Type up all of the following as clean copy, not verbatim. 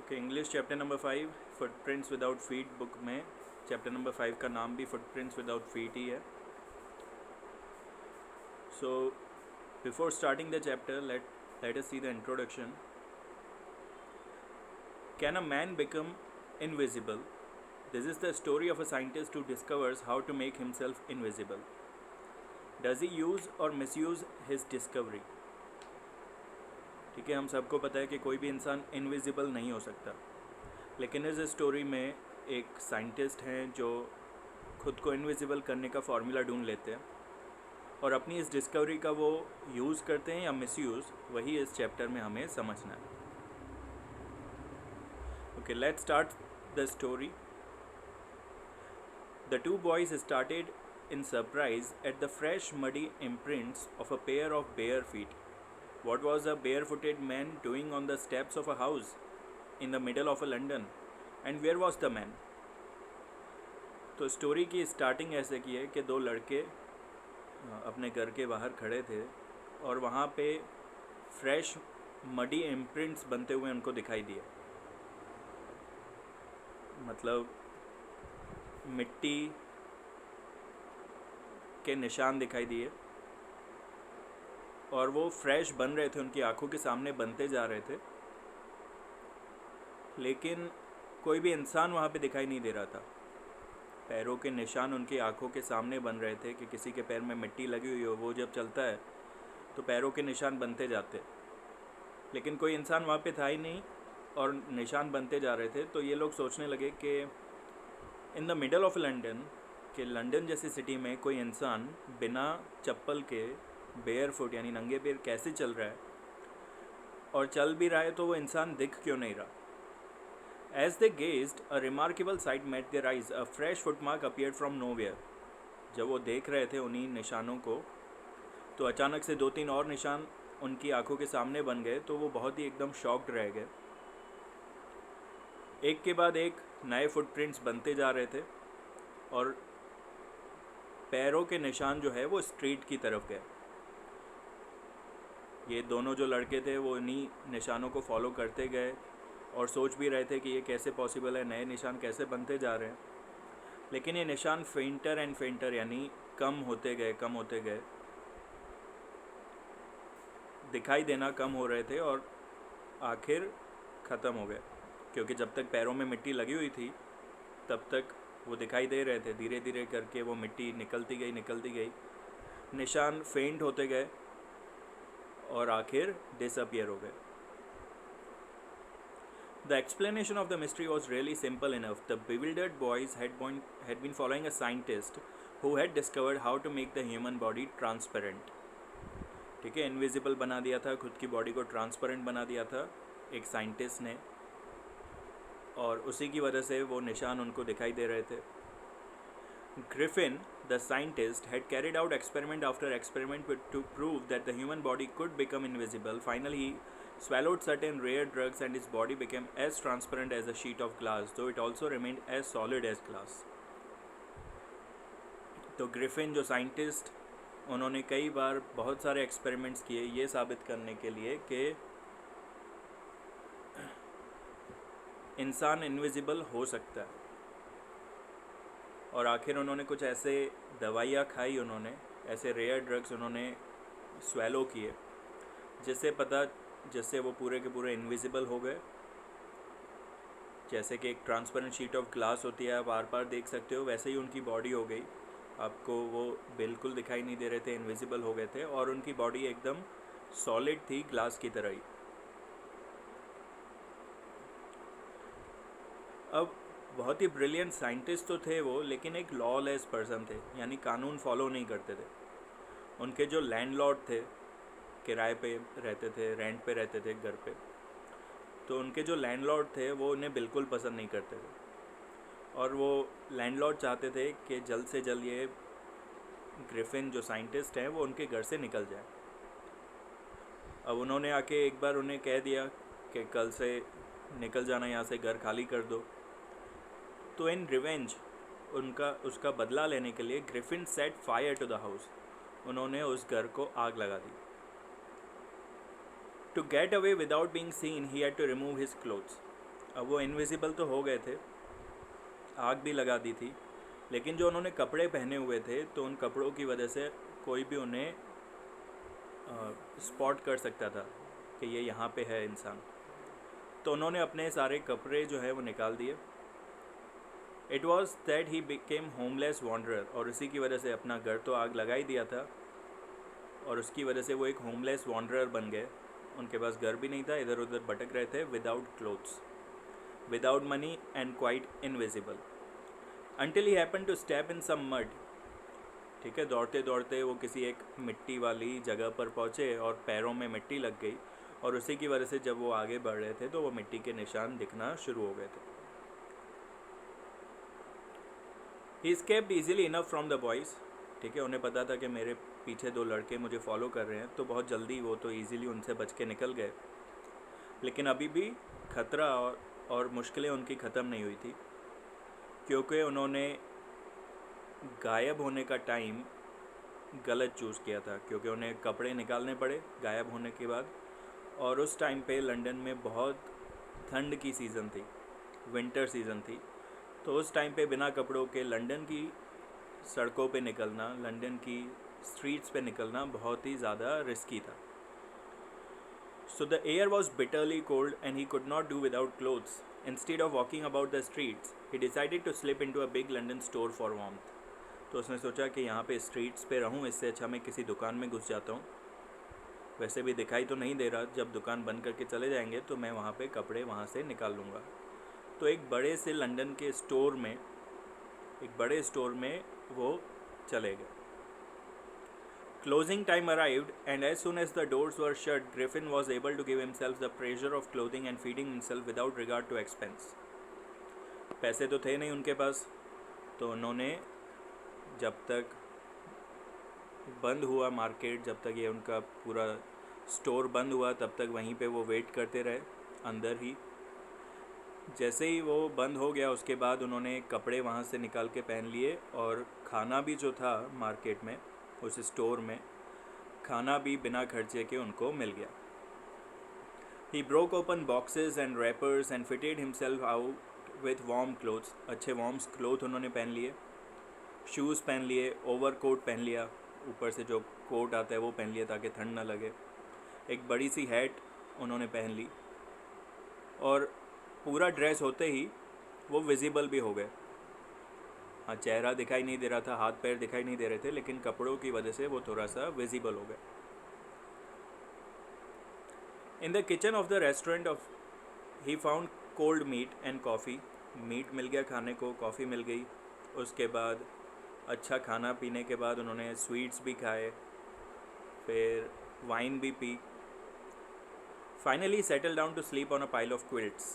Okay, English chapter number 5 footprints without feet book में chapter number 5 का नाम भी फुटप्रिंट्स विदाउट फीट ही है. So before starting the chapter let us see the introduction. Can a man become invisible? This is the story of a scientist who discovers how to make himself invisible. Does he use or misuse his discovery? ठीक है, हम सबको पता है कि कोई भी इंसान इनविजिबल नहीं हो सकता, लेकिन इस स्टोरी में एक साइंटिस्ट हैं जो खुद को इनविजिबल करने का फार्मूला ढूंढ लेते हैं और अपनी इस डिस्कवरी का वो यूज़ करते हैं या मिसयूज़, वही इस चैप्टर में हमें समझना है. Okay, let's start the story. The two boys started in surprise at the fresh muddy imprints of a pair of bare feet. What was a barefooted man doing on the steps of a house in the middle of a London? And where was the man? तो story की starting ऐसे की है कि दो लड़के अपने घर के बाहर खड़े थे और वहाँ पे फ्रेश मडी इम्प्रिंट्स बनते हुए उनको दिखाई दिए. मतलब मिट्टी के निशान दिखाई दिए और वो फ्रेश बन रहे थे, उनकी आंखों के सामने बनते जा रहे थे, लेकिन कोई भी इंसान वहाँ पे दिखाई नहीं दे रहा था. पैरों के निशान उनकी आंखों के सामने बन रहे थे कि किसी के पैर में मिट्टी लगी हुई हो, वो जब चलता है तो पैरों के निशान बनते जाते, लेकिन कोई इंसान वहाँ पे था ही नहीं और निशान बनते जा रहे थे. तो ये लोग सोचने लगे कि in the middle of London, कि लंदन जैसी सिटी में कोई इंसान बिना चप्पल के बेयर फुट यानी नंगे पैर कैसे चल रहा है, और चल भी रहा है तो वो इंसान दिख क्यों नहीं रहा. As they gazed, a remarkable sight met their eyes. A fresh footmark appeared from nowhere. जब वो देख रहे थे उन्हीं निशानों को, तो अचानक से दो तीन और निशान उनकी आंखों के सामने बन गए. तो वो बहुत ही एकदम शॉक्ड रह गए. एक के बाद एक नए फुटप्रिंट्स बनते जा रहे थे और पैरों के निशान जो है वो स्ट्रीट की तरफ गए. ये दोनों जो लड़के थे वो इन्हीं निशानों को फॉलो करते गए और सोच भी रहे थे कि ये कैसे पॉसिबल है, नए निशान कैसे बनते जा रहे हैं. लेकिन ये निशान फेंटर एंड फेंटर यानी कम होते गए, दिखाई देना कम हो रहे थे और आखिर ख़त्म हो गए, क्योंकि जब तक पैरों में मिट्टी लगी हुई थी तब तक वो दिखाई दे रहे थे. धीरे धीरे करके वो मिट्टी निकलती गई, निशान फेंट होते गए और आखिर डिसअपियर हो गए. The explanation of the mystery was really simple enough. The bewildered boys had been following a scientist who had discovered how to make the human body transparent. ठीक है, इनविजिबल बना दिया था, खुद की बॉडी को ट्रांसपेरेंट बना दिया था एक साइंटिस्ट ने, और उसी की वजह से वो निशान उनको दिखाई दे रहे थे. Griffin, the scientist, had carried out experiment after experiment to prove that the human body could become invisible. Finally, he swallowed certain rare drugs and his body became as transparent as a sheet of glass, though it also remained as solid as glass. तो Griffin जो scientist, उन्होंने कई बार बहुत सारे experiments किए ये साबित करने के लिए कि इंसान इनविजिबल हो सकता है, और आखिर उन्होंने कुछ ऐसे दवाइयाँ खाई, उन्होंने ऐसे रेयर ड्रग्स उन्होंने स्वेलो किए जिससे वो पूरे के पूरे इनविजिबल हो गए. जैसे कि एक ट्रांसपेरेंट शीट ऑफ ग्लास होती है, आप आर पार देख सकते हो, वैसे ही उनकी बॉडी हो गई. आपको वो बिल्कुल दिखाई नहीं दे रहे थे, इनविजिबल हो गए थे और उनकी बॉडी एकदम सॉलिड थी, ग्लास की तरह ही. अब बहुत ही ब्रिलियंट साइंटिस्ट तो थे वो, लेकिन एक लॉलेस पर्सन थे, यानी कानून फॉलो नहीं करते थे. उनके जो लैंडलॉर्ड थे, किराए पे रहते थे, रेंट पे रहते थे घर पे, तो उनके जो लैंडलॉर्ड थे वो उन्हें बिल्कुल पसंद नहीं करते थे, और वो लैंडलॉर्ड चाहते थे कि जल्द से जल्द ये ग्रिफिन जो साइंटिस्ट हैं वो उनके घर से निकल जाए. अब उन्होंने आके एक बार उन्हें कह दिया कि कल से निकल जाना यहाँ से, घर खाली कर दो. तो इन रिवेंज, उसका बदला लेने के लिए Griffin set fire to the house. उन्होंने उस घर को आग लगा दी. To get away without being seen, he had to remove his clothes. अब वो इनविजिबल तो हो गए थे, आग भी लगा दी थी, लेकिन जो उन्होंने कपड़े पहने हुए थे तो उन कपड़ों की वजह से कोई भी उन्हें स्पॉट कर सकता था कि ये यहाँ पे है इंसान। तो उन्होंने अपने सारे कपड़े जो है वो निकाल दिए। It was that he became homeless wanderer, और इसी की वजह से अपना घर तो आग लगा ही दिया था और उसकी वजह से वो एक होमलेस वॉन्डरर बन गए। उनके पास घर भी नहीं था, इधर उधर भटक रहे थे, without clothes, without money and quite invisible, until he happened to step in some mud। ठीक है, दौड़ते दौड़ते वो किसी एक मिट्टी वाली जगह पर पहुँचे और पैरों में मिट्टी लग गई, और उसी की वजह से जब वो आगे बढ़ रहे थे तो वो मिट्टी के निशान दिखना शुरू हो गए थे। ही escaped easily enough from the boys। ठीक है, उन्हें पता था कि मेरे पीछे दो लड़के मुझे फॉलो कर रहे हैं, तो बहुत जल्दी वो तो ईज़िली उनसे बच के निकल गए। लेकिन अभी भी खतरा और मुश्किलें उनकी ख़त्म नहीं हुई थी, क्योंकि उन्होंने गायब होने का टाइम गलत चूज़ किया था, क्योंकि उन्हें कपड़े निकालने पड़े गायब होने के बाद, और उस टाइम पे लंदन में बहुत ठंड की सीज़न थी, विंटर सीज़न थी। तो उस टाइम पे बिना कपड़ों के लंदन की सड़कों पे निकलना, लंदन की स्ट्रीट्स पे निकलना बहुत ही ज़्यादा रिस्की था। So the air was bitterly cold and he could not do without clothes. Instead of walking about the streets, he decided to slip into a big London store for warmth। तो उसने सोचा कि यहाँ पे streets पे रहूँ, इससे अच्छा मैं किसी दुकान में घुस जाता हूँ। वैसे भी दिखाई तो नहीं दे रहा, जब दुकान बंद करके चले जाएंगे तो मैं वहाँ पे कपड़े वहाँ से निकाल लूँगा। तो एक बड़े से लंदन के स्टोर में, एक बड़े स्टोर में वो चले गए। Closing time arrived, and as soon as the doors were shut, Griffin was able to give himself the pleasure of clothing and feeding himself without regard to expense। पैसे तो थे नहीं उनके पास, तो उन्होंने जब तक बंद हुआ मार्केट, जब तक ये उनका पूरा स्टोर बंद हुआ, तब तक वहीं पे वो वेट करते रहे अंदर ही। जैसे ही वो बंद हो गया उसके बाद उन्होंने कपड़े वहाँ से निकाल के पहन लिए, और खाना भी जो था मार्केट में, उस स्टोर में खाना भी बिना खर्चे के उनको मिल गया। He broke open boxes and wrappers and fitted himself out with warm clothes। अच्छे वार्म क्लोथ उन्होंने पहन लिए, शूज़ पहन लिए, ओवरकोट पहन लिया, ऊपर से जो कोट आता है वो पहन लिया ताकि ठंड ना लगे। एक बड़ी सी हैट उन्होंने पहन ली, और पूरा ड्रेस होते ही वो विजिबल भी हो गए। हाँ, चेहरा दिखाई नहीं दे रहा था, हाथ पैर दिखाई नहीं दे रहे थे, लेकिन कपड़ों की वजह से वो थोड़ा सा विजिबल हो गए। In the kitchen of the restaurant of he found cold meat and coffee. Meat मिल गया खाने को, कॉफ़ी मिल गई। उसके बाद अच्छा खाना पीने के बाद उन्होंने स्वीट्स भी खाए, फिर वाइन भी पी। Finally settle down to sleep on a pile of quilts.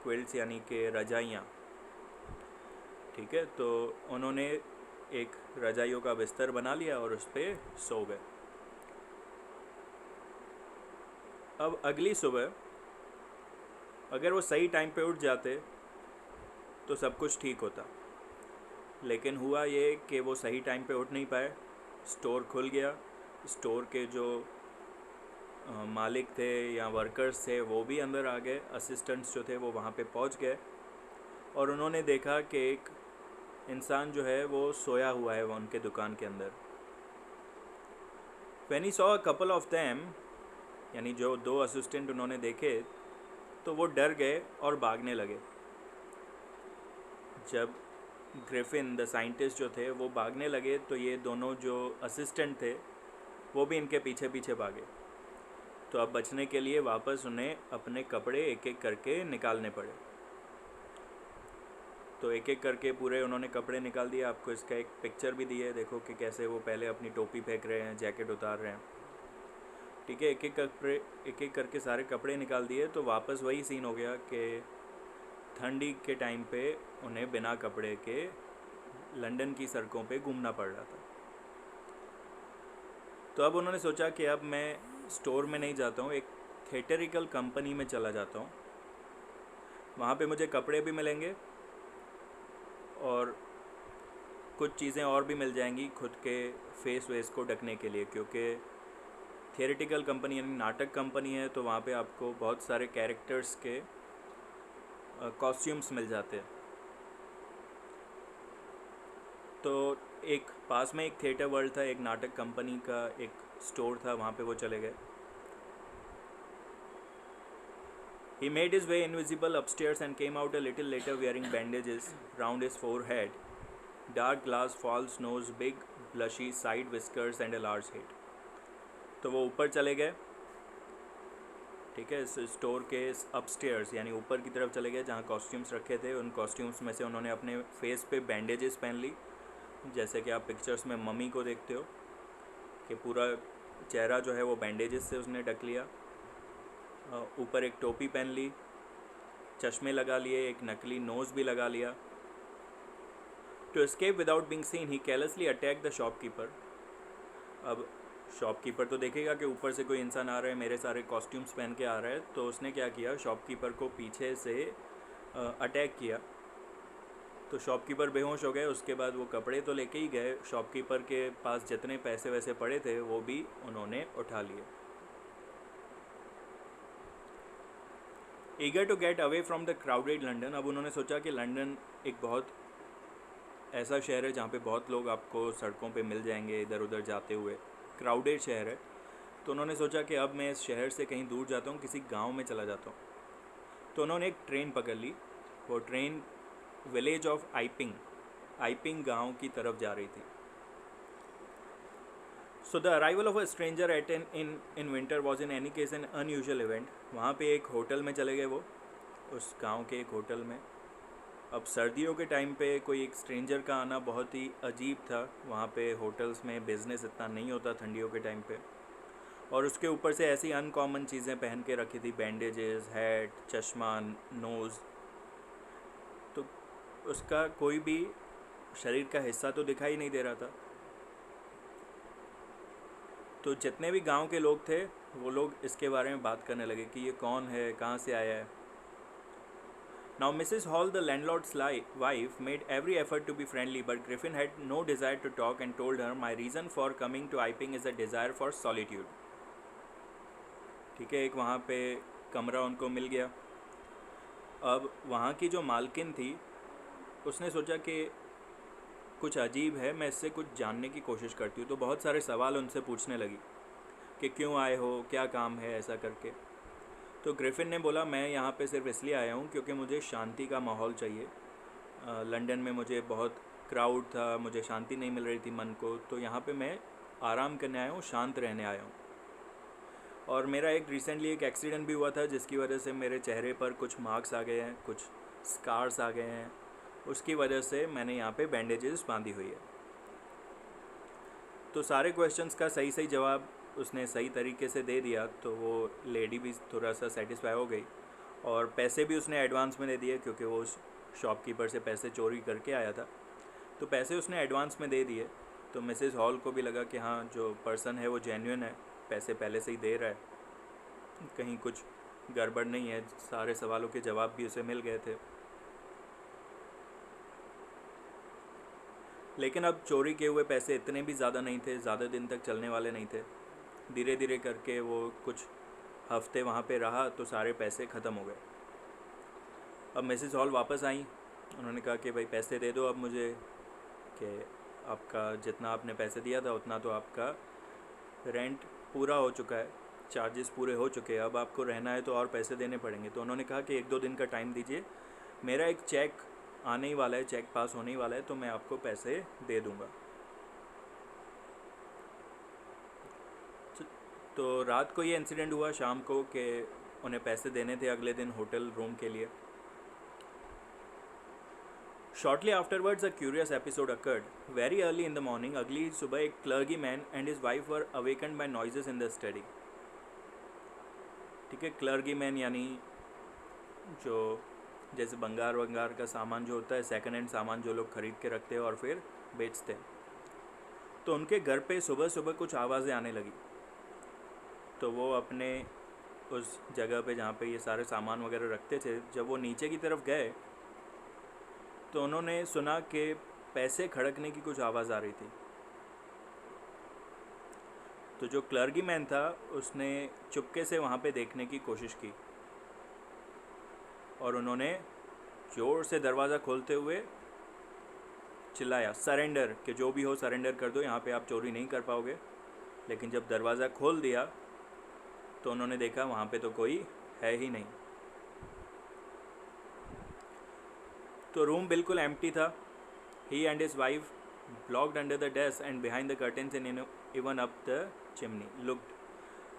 Quilts यानी कि रजाइयाँ। ठीक है, तो उन्होंने एक रजाइयों का बिस्तर बना लिया और उस पर सो गए। अब अगली सुबह अगर वो सही टाइम पे उठ जाते तो सब कुछ ठीक होता, लेकिन हुआ ये कि वो सही टाइम पे उठ नहीं पाए। स्टोर खुल गया, स्टोर के जो मालिक थे या वर्कर्स थे वो भी अंदर आ गए, असिस्टेंट्स जो थे वो वहाँ पे पहुँच गए, और उन्होंने देखा कि एक इंसान जो है वो सोया हुआ है वो उनके दुकान के अंदर। When he saw a couple of them, यानी जो दो असिस्टेंट उन्होंने देखे, तो वो डर गए और भागने लगे। जब ग्रिफिन द साइंटिस्ट जो थे वो भागने लगे तो ये दोनों जो असिस्टेंट थे वो भी इनके पीछे पीछे भागे। तो अब बचने के लिए वापस उन्हें अपने कपड़े एक एक करके निकालने पड़े। तो एक एक करके पूरे उन्होंने कपड़े निकाल दिए। आपको इसका एक पिक्चर भी दी है, देखो कि कैसे वो पहले अपनी टोपी फेंक रहे हैं, जैकेट उतार रहे हैं। ठीक है, एक एक करके सारे कपड़े निकाल दिए। तो वापस वही सीन हो गया कि ठंडी के टाइम पे उन्हें बिना कपड़े के लंदन की सड़कों पे घूमना पड़ रहा था। तो अब उन्होंने सोचा कि अब मैं स्टोर में नहीं जाता हूँ, एक थिएटरिकल कंपनी में चला जाता हूँ। वहाँ पे मुझे कपड़े भी मिलेंगे और कुछ चीज़ें और भी मिल जाएंगी खुद के फेस वेस को ढकने के लिए, क्योंकि थिएटरिकल कंपनी यानी नाटक कंपनी है, तो वहाँ पे आपको बहुत सारे कैरेक्टर्स के कॉस्ट्यूम्स मिल जाते हैं। तो एक पास में एक थिएटर वर्ल्ड था, एक नाटक कंपनी का एक स्टोर था, वहाँ पे वो चले गए। He made his way invisible upstairs and came out a little later wearing bandages round his forehead, dark glass false nose, big blushy side whiskers and a large head. तो वो ऊपर चले गए, ठीक है, इस स्टोर के अपस्टेयर्स यानी ऊपर की तरफ चले गए जहाँ कॉस्ट्यूम्स रखे थे। उन कॉस्ट्यूम्स में से उन्होंने अपने फेस पे बैंडेजेस पहन ली, जैसे कि आप पिक्चर्स में मम्मी को देखते हो कि पूरा चेहरा जो है वो बैंडेजेस से उसने ढक लिया। ऊपर एक टोपी पहन ली, चश्मे लगा लिए, एक नकली नोज़ भी लगा लिया। To escape without being seen he carelessly attack the shopkeeper. अब शॉपकीपर तो देखेगा कि ऊपर से कोई इंसान आ रहा है, मेरे सारे कॉस्ट्यूम्स पहन के आ रहा है, तो उसने क्या किया, शॉपकीपर को पीछे से अटैक किया। तो शॉपकीपर बेहोश हो गए। उसके बाद वो कपड़े तो लेके ही गए, शॉपकीपर के पास जितने पैसे वैसे पड़े थे वो भी उन्होंने उठा लिए। Eager to get away from the crowded London. अब उन्होंने सोचा कि लंदन एक बहुत ऐसा शहर है जहाँ पे बहुत लोग आपको सड़कों पे मिल जाएंगे इधर उधर जाते हुए, क्राउडेड शहर है। तो उन्होंने सोचा कि अब मैं इस शहर से कहीं दूर जाता हूँ, किसी गांव में चला जाता हूँ। तो उन्होंने एक ट्रेन पकड़ ली। वो ट्रेन विलेज ऑफ आइपिंग गांव की तरफ जा रही थी। So the arrival of a stranger eight in winter was in any case N unusual event. वहाँ पे एक होटल में चले गए वो, उस गांव के एक होटल में। अब सर्दियों के टाइम पे कोई एक स्ट्रेंजर का आना बहुत ही अजीब था। वहाँ पे होटल्स में बिज़नेस इतना नहीं होता ठंडियों के टाइम पे, और उसके ऊपर से ऐसी अनकॉमन चीज़ें पहन के रखी थी, बैंडेजेस, हैट, चश्मा, नोज़। तो उसका कोई भी शरीर का हिस्सा तो दिखाई नहीं दे रहा था। तो जितने भी गांव के लोग थे वो लोग इसके बारे में बात करने लगे कि ये कौन है, कहाँ से आया है। Now Mrs. Hall, the landlord's wife, made every effort to be friendly, but Griffin had no desire to talk and told her, "My reason for coming to Iping is a desire for solitude." ठीक है, एक वहाँ पे कमरा उनको मिल गया। अब वहाँ की जो मालकिन थी उसने सोचा कि कुछ अजीब है, मैं इससे कुछ जानने की कोशिश करती हूँ। तो बहुत सारे सवाल उनसे पूछने लगी कि क्यों आए हो, क्या काम है, ऐसा करके। तो ग्रिफिन ने बोला, मैं यहाँ पे सिर्फ इसलिए आया हूँ क्योंकि मुझे शांति का माहौल चाहिए। लंदन में मुझे बहुत क्राउड था, मुझे शांति नहीं मिल रही थी मन को, तो यहाँ पे मैं आराम करने आया हूँ, शांत रहने आया हूँ। और मेरा एक रिसेंटली एक एक्सीडेंट भी हुआ था जिसकी वजह से मेरे चेहरे पर कुछ मार्क्स आ गए हैं, कुछ स्कार्स आ गए हैं, उसकी वजह से मैंने यहाँ पे बैंडेजेस बांधी हुई है। तो सारे क्वेश्चंस का सही सही जवाब उसने सही तरीके से दे दिया, तो वो लेडी भी थोड़ा सा सेटिस्फाई हो गई, और पैसे भी उसने एडवांस में दे दिए क्योंकि वो उस शॉपकीपर से पैसे चोरी करके आया था। तो पैसे उसने एडवांस में दे दिए। तो मिसेस हॉल को भी लगा कि हाँ, जो पर्सन है वो जेन्युइन है, पैसे पहले से ही दे रहा है, कहीं कुछ गड़बड़ नहीं है। सारे सवालों के जवाब भी उसे मिल गए थे। लेकिन अब चोरी किए हुए पैसे इतने भी ज़्यादा नहीं थे, ज़्यादा दिन तक चलने वाले नहीं थे। धीरे धीरे करके वो कुछ हफ्ते वहाँ पे रहा तो सारे पैसे ख़त्म हो गए। अब मिसेस हॉल वापस आई। उन्होंने कहा कि भाई पैसे दे दो अब मुझे, कि आपका जितना आपने पैसे दिया था उतना तो आपका रेंट पूरा हो चुका है, चार्जेस पूरे हो चुके हैं, अब आपको रहना है तो और पैसे देने पड़ेंगे। तो उन्होंने कहा कि 1-2 दिन का टाइम दीजिए, मेरा एक चेक आने ही वाला है, चेक पास होने ही वाला है, तो मैं आपको पैसे दे दूँगा। तो रात को ये इंसिडेंट हुआ, शाम को, कि उन्हें पैसे देने थे अगले दिन होटल रूम के लिए। Shortly afterwards, a curious episode occurred. Very early in the morning, अगली सुबह एक clergyman and his wife were awakened by noises in the study. ठीक है, clergyman यानी जो जैसे बंगार का सामान जो होता है, सेकंड हैंड सामान जो लोग ख़रीद के रखते हैं और फिर बेचते हैं। तो उनके घर पे सुबह सुबह कुछ आवाज़ें आने लगी। तो वो अपने उस जगह पे जहाँ पे ये सारे सामान वगैरह रखते थे, जब वो नीचे की तरफ गए तो उन्होंने सुना कि पैसे खड़कने की कुछ आवाज़ आ रही थी। तो जो क्लर्गीमैन था उसने चुपके से वहाँ पे देखने की कोशिश की, और उन्होंने ज़ोर से दरवाज़ा खोलते हुए चिल्लाया, सरेंडर, कि जो भी हो सरेंडर कर दो, यहाँ पे आप चोरी नहीं कर पाओगे। लेकिन जब दरवाज़ा खोल दिया तो उन्होंने देखा वहाँ पे तो कोई है ही नहीं। तो रूम बिल्कुल एम्प्टी था। He and his wife blocked under the desk and behind the curtains and even up the chimney looked.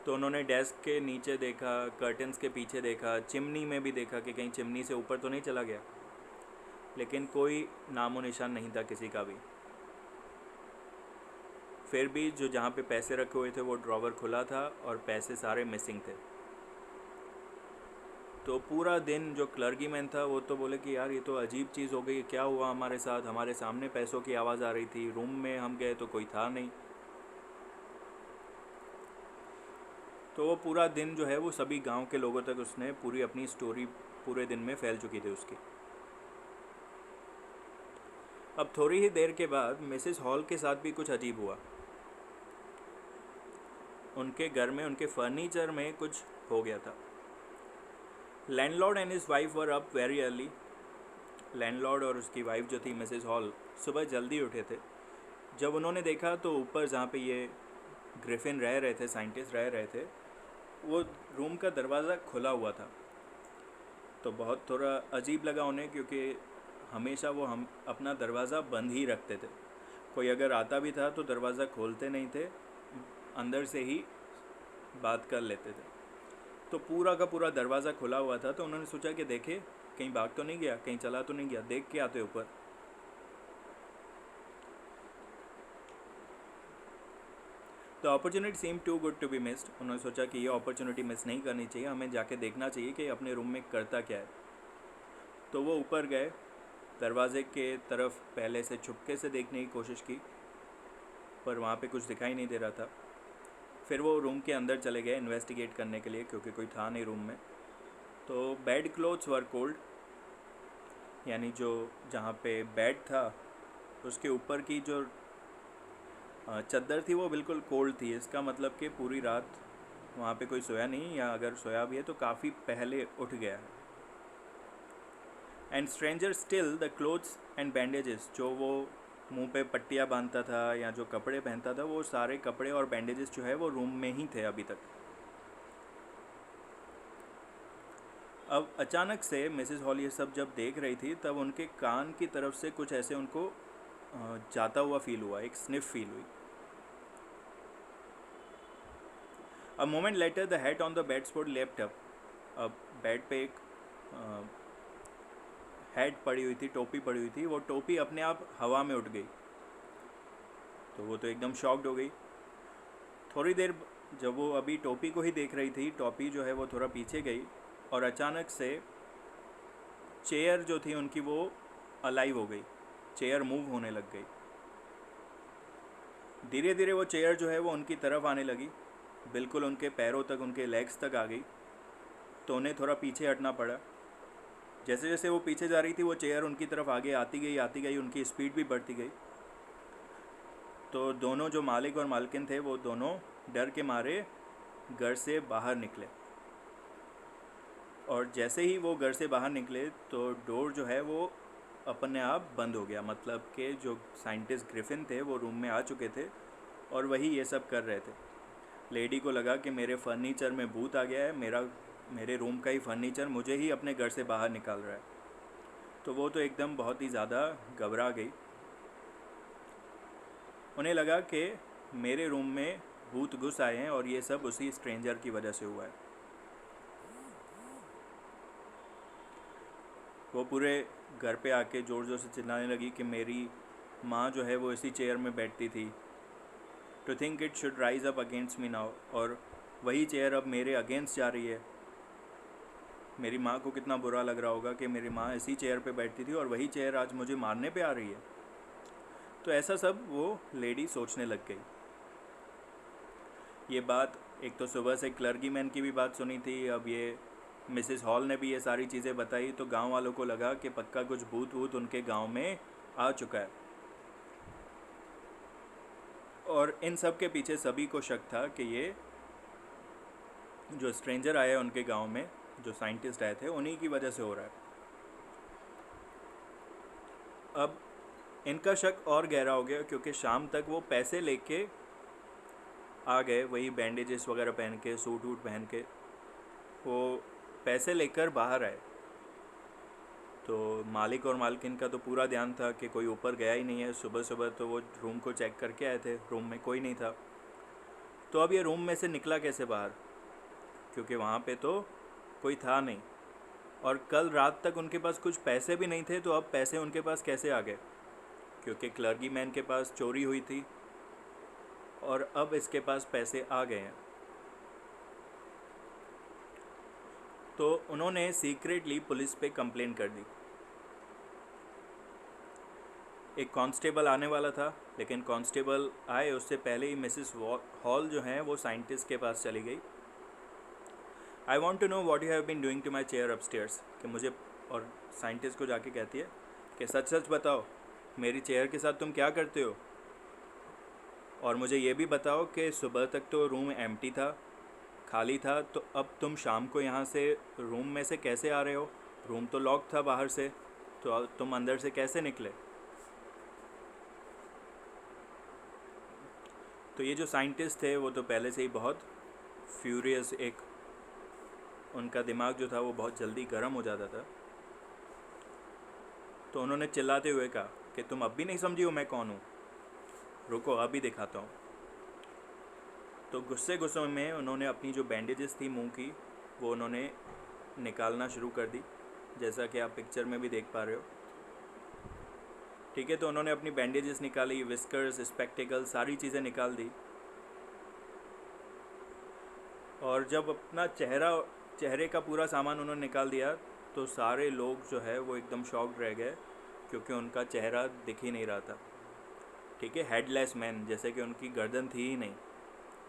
तो उन्होंने डेस्क के नीचे देखा, कर्टन्स के पीछे देखा, चिमनी में भी देखा कि कहीं चिमनी से ऊपर तो नहीं चला गया, लेकिन कोई नामो निशान नहीं था किसी का भी। फिर भी जो जहाँ पे पैसे रखे हुए थे वो ड्रॉवर खुला था और पैसे सारे मिसिंग थे। तो पूरा दिन जो क्लर्की मैन था वो तो बोले कि यार ये तो अजीब चीज़ हो गई, क्या हुआ हमारे साथ, हमारे सामने पैसों की आवाज़ आ रही थी, रूम में हम गए तो कोई था नहीं। तो वो पूरा दिन जो है वो सभी गांव के लोगों तक उसने पूरी अपनी स्टोरी पूरे दिन में फैल चुकी थी उसकी। अब थोड़ी ही देर के बाद मिसेस हॉल के साथ भी कुछ अजीब हुआ। उनके घर में, उनके फर्नीचर में कुछ हो गया था। Landlord and his wife were up very early. Landlord और उसकी वाइफ जो थी मिसेस हॉल सुबह जल्दी उठे थे। जब उन्होंने देखा तो ऊपर जहाँ पे ये ग्रिफिन रह रहे थे, साइंटिस्ट रह रहे थे, वो रूम का दरवाज़ा खुला हुआ था। तो बहुत थोड़ा अजीब लगा उन्हें, क्योंकि हमेशा वो हम अपना दरवाज़ा बंद ही रखते थे। कोई अगर आता भी था तो दरवाज़ा खोलते नहीं थे, अंदर से ही बात कर लेते थे। तो पूरा का पूरा दरवाज़ा खुला हुआ था। तो उन्होंने सोचा कि देखे कहीं भाग तो नहीं गया, कहीं चला तो नहीं गया, देख के आते ऊपर। The opportunity seem too good to be missed. उन्होंने सोचा कि ये अपॉर्चुनिटी मिस नहीं करनी चाहिए, हमें जाके देखना चाहिए कि अपने रूम में करता क्या है। तो वो ऊपर गए, दरवाजे के तरफ पहले से छुपके से देखने की कोशिश की, पर वहाँ पे कुछ दिखाई नहीं दे रहा था। फिर वो रूम के अंदर चले गए इन्वेस्टिगेट करने के लिए, क्योंकि कोई था नहीं रूम में। तो बेड क्लोथ्स वर कोल्ड, यानी जो जहाँ पे बेड था उसके ऊपर की जो चद्दर थी वो बिल्कुल कोल्ड थी। इसका मतलब कि पूरी रात वहाँ पे कोई सोया नहीं, या अगर सोया भी है तो काफ़ी पहले उठ गया है। And stranger still the clothes and bandages, जो वो मुंह पे पट्टियाँ बांधता था या जो कपड़े पहनता था, वो सारे कपड़े और बैंडेजेस जो है वो रूम में ही थे अभी तक। अब अचानक से मिसेस हॉल ये सब जब देख रही थी तब उनके कान की तरफ से कुछ ऐसे उनको जाता हुआ फील हुआ, एक स्निफ फील हुई। A moment later the head on the bed spot left up. अब बेड पे एक हेड पड़ी हुई थी, टोपी पड़ी हुई थी, वो टोपी अपने आप हवा में उठ गई। तो वो तो एकदम शॉक्ड हो गई। थोड़ी देर जब वो अभी टोपी को ही देख रही थी, टोपी जो है वो थोड़ा पीछे गई और अचानक से चेयर जो थी उनकी वो अलाइव हो गई, चेयर मूव होने लग गई। धीरे धीरे वो चेयर जो है वो उनकी तरफ आने लगी, बिल्कुल उनके पैरों तक, उनके लेग्स तक आ गई। तो उन्हें थोड़ा पीछे हटना पड़ा। जैसे जैसे वो पीछे जा रही थी वो चेयर उनकी तरफ आगे आती गई, उनकी स्पीड भी बढ़ती गई। तो दोनों जो मालिक और मालकिन थे वो दोनों डर के मारे घर से बाहर निकले। और जैसे ही वो घर से बाहर निकले तो डोर जो है वो अपने आप बंद हो गया। मतलब कि जो साइंटिस्ट ग्रिफिन थे वो रूम में आ चुके थे और वही ये सब कर रहे थे। लेडी को लगा कि मेरे फर्नीचर में भूत आ गया है, मेरे रूम का ही फर्नीचर मुझे ही अपने घर से बाहर निकाल रहा है। तो वो तो एकदम बहुत ही ज़्यादा घबरा गई। उन्हें लगा कि मेरे रूम में भूत घुस आए हैं और ये सब उसी स्ट्रेंजर की वजह से हुआ है। वो पूरे घर पे आके ज़ोर ज़ोर से चिल्लाने लगी कि मेरी माँ जो है वो इसी चेयर में बैठती थी। To think it should rise up against me now, और वही चेयर अब मेरे अगेंस्ट जा रही है। मेरी माँ को कितना बुरा लग रहा होगा कि मेरी माँ इसी चेयर पे बैठती थी और वही चेयर आज मुझे मारने पे आ रही है। तो ऐसा सब वो लेडी सोचने लग गई। ये बात एक तो सुबह से क्लर्की मैन की भी बात सुनी थी, अब ये मिसेस हॉल ने भी ये सारी चीज़ें बताई। तो गांव वालों को लगा कि पक्का कुछ भूत वूत उनके गांव में आ चुका है। और इन सब के पीछे सभी को शक था कि ये जो स्ट्रेंजर आए उनके गांव में, जो साइंटिस्ट आए थे, उन्हीं की वजह से हो रहा है। अब इनका शक और गहरा हो गया क्योंकि शाम तक वो पैसे लेके आ गए, वही बैंडेजेस वगैरह पहन के, सूट वूट पहन के वो पैसे लेकर बाहर आए। तो मालिक और मालकिन का तो पूरा ध्यान था कि कोई ऊपर गया ही नहीं है। सुबह सुबह तो वो रूम को चेक करके आए थे, रूम में कोई नहीं था। तो अब ये रूम में से निकला कैसे बाहर, क्योंकि वहाँ पे तो कोई था नहीं। और कल रात तक उनके पास कुछ पैसे भी नहीं थे, तो अब पैसे उनके पास कैसे आ गए, क्योंकि क्लर्गी मैन के पास चोरी हुई थी और अब इसके पास पैसे आ गए हैं। तो उन्होंने सीक्रेटली पुलिस पे कंप्लेन कर दी। एक कांस्टेबल आने वाला था, लेकिन कांस्टेबल आए उससे पहले ही मिसेस हॉल जो हैं वो साइंटिस्ट के पास चली गई। I want to know what you have been doing to my chair upstairs, कि मुझे, और साइंटिस्ट को जाके कहती है कि सच सच बताओ मेरी चेयर के साथ तुम क्या करते हो, और मुझे ये भी बताओ कि सुबह तक तो रूम एम्प्टी था, खाली था, तो अब तुम शाम को यहाँ से रूम में से कैसे आ रहे हो? रूम तो लॉक था बाहर से, तो अब तुम अंदर से कैसे निकले? तो ये जो साइंटिस्ट थे वो तो पहले से ही बहुत फ्यूरियस, एक उनका दिमाग जो था वो बहुत जल्दी गर्म हो जाता था। तो उन्होंने चिल्लाते हुए कहा कि तुम अब भी नहीं समझी हो मैं कौन हूँ, रुको अभी दिखाता हूँ। तो गुस्से गुस्से में उन्होंने अपनी जो बैंडेजेस थी मुंह की वो उन्होंने निकालना शुरू कर दी, जैसा कि आप पिक्चर में भी देख पा रहे हो। ठीक है, तो उन्होंने अपनी बैंडेजेस निकाली, विस्कर्स, स्पेक्टिकल, सारी चीज़ें निकाल दी। और जब अपना चेहरे का पूरा सामान उन्होंने निकाल दिया तो सारे लोग जो है वो एकदम शॉक्ड रह गए, क्योंकि उनका चेहरा दिख ही नहीं रहा था। ठीक है, हेडलेस मैन, जैसे कि उनकी गर्दन थी ही नहीं।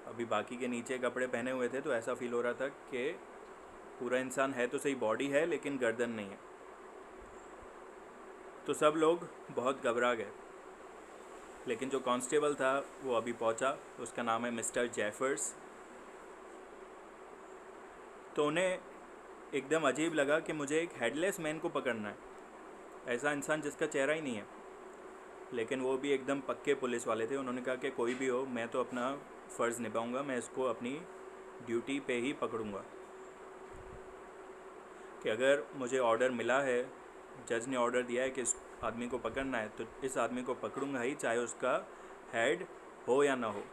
अभी बाकी के नीचे कपड़े पहने हुए थे तो ऐसा फील हो रहा था कि पूरा इंसान है तो सही, बॉडी है लेकिन गर्दन नहीं है। तो सब लोग बहुत घबरा गए। लेकिन जो कांस्टेबल था वो अभी पहुंचा, उसका नाम है मिस्टर जेफर्स। तो उन्हें एकदम अजीब लगा कि मुझे एक हेडलेस मैन को पकड़ना है, ऐसा इंसान जिसका चेहरा ही नहीं है। लेकिन वो भी एकदम पक्के पुलिस वाले थे। उन्होंने कहा कि कोई भी हो, मैं तो अपना फ़र्ज़ निभाऊंगा, मैं इसको अपनी ड्यूटी पे ही पकड़ूंगा, कि अगर मुझे ऑर्डर मिला है, जज ने ऑर्डर दिया है कि इस आदमी को पकड़ना है, तो इस आदमी को पकड़ूंगा ही, चाहे उसका हेड हो या ना हो।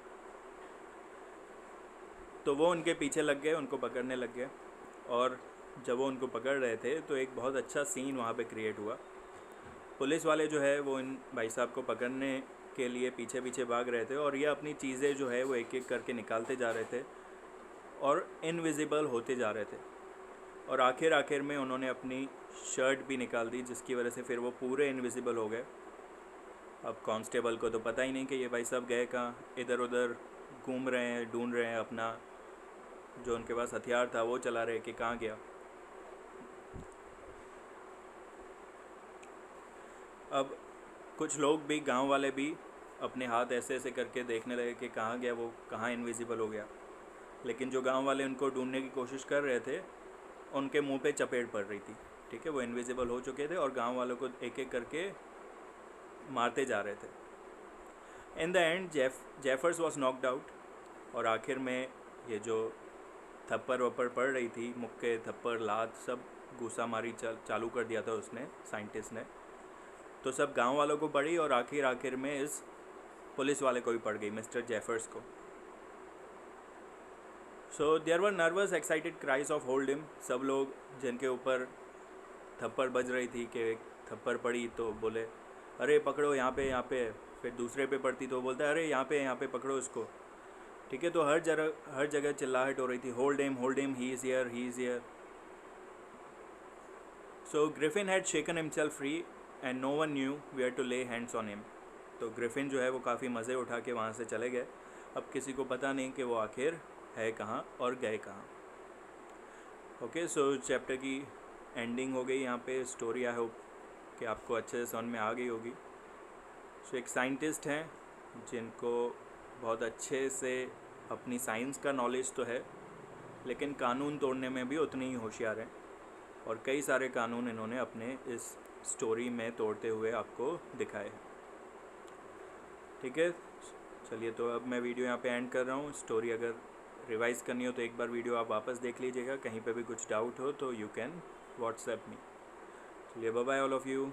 तो वो उनके पीछे लग गए, उनको पकड़ने लग गए। और जब वो उनको पकड़ रहे थे तो एक बहुत अच्छा सीन वहाँ पे क्रिएट हुआ। पुलिस वाले जो है वो इन भाई साहब को पकड़ने के लिए पीछे पीछे भाग रहे थे, और ये अपनी चीज़ें जो है वो एक एक करके निकालते जा रहे थे और इनविजिबल होते जा रहे थे। और आखिर में उन्होंने अपनी शर्ट भी निकाल दी, जिसकी वजह से फिर वो पूरे इनविजिबल हो गए। अब कांस्टेबल को तो पता ही नहीं कि ये भाई साहब गए कहाँ, इधर उधर घूम रहे हैं, ढूंढ रहे हैं, अपना जो उनके पास हथियार था वो चला रहे कि कहाँ गया। अब कुछ लोग भी, गांव वाले भी अपने हाथ ऐसे ऐसे करके देखने लगे कि कहाँ गया वो, कहाँ इनविजिबल हो गया। लेकिन जो गांव वाले उनको ढूंढने की कोशिश कर रहे थे उनके मुंह पे चपेट पड़ रही थी। ठीक है, वो इनविजिबल हो चुके थे और गांव वालों को एक एक करके मारते जा रहे थे। In the end Jeffers was knocked out. और आखिर में ये जो थप्पड़ वप्पड़ पड़ रही थी, मुक्के, थप्पड़, लात, सब घूसा मारी चालू कर दिया था उसने, साइंटिस्ट ने। तो सब गांव वालों को पड़ी और आखिर में इस पुलिस वाले को भी पड़ गई, मिस्टर जेफर्स को। So there were nervous excited cries of hold him. सब लोग जिनके ऊपर थप्पड़ बज रही थी, कि एक थप्पड़ पड़ी तो बोले अरे पकड़ो, यहाँ पे। फिर दूसरे पे पड़ती तो बोलता है अरे यहाँ पे पकड़ो इसको। ठीक है, तो हर जगह चिल्लाहट हो रही थी, hold him, he is here. So Griffin had shaken himself free and no one knew where to lay hands on him. तो ग्रिफिन जो है वो काफ़ी मज़े उठा के वहाँ से चले गए। अब किसी को पता नहीं कि वो आखिर है कहाँ और गए कहाँ। ओके, सो चैप्टर की एंडिंग हो गई यहाँ पे। स्टोरी आई होप कि आपको अच्छे से समझ में आ गई होगी। सो एक साइंटिस्ट हैं जिनको बहुत अच्छे से अपनी साइंस का नॉलेज तो है, लेकिन कानून तोड़ने में भी उतने ही होशियार हैं। और कई सारे कानून इन्होंने अपने इस स्टोरी में तोड़ते हुए आपको दिखाए। ठीक है, चलिए तो अब मैं वीडियो यहाँ पे एंड कर रहा हूँ। स्टोरी अगर रिवाइज़ करनी हो तो एक बार वीडियो आप वापस देख लीजिएगा। कहीं पे भी कुछ डाउट हो तो यू कैन व्हाट्सएप मी। चलिए bye bye all of you.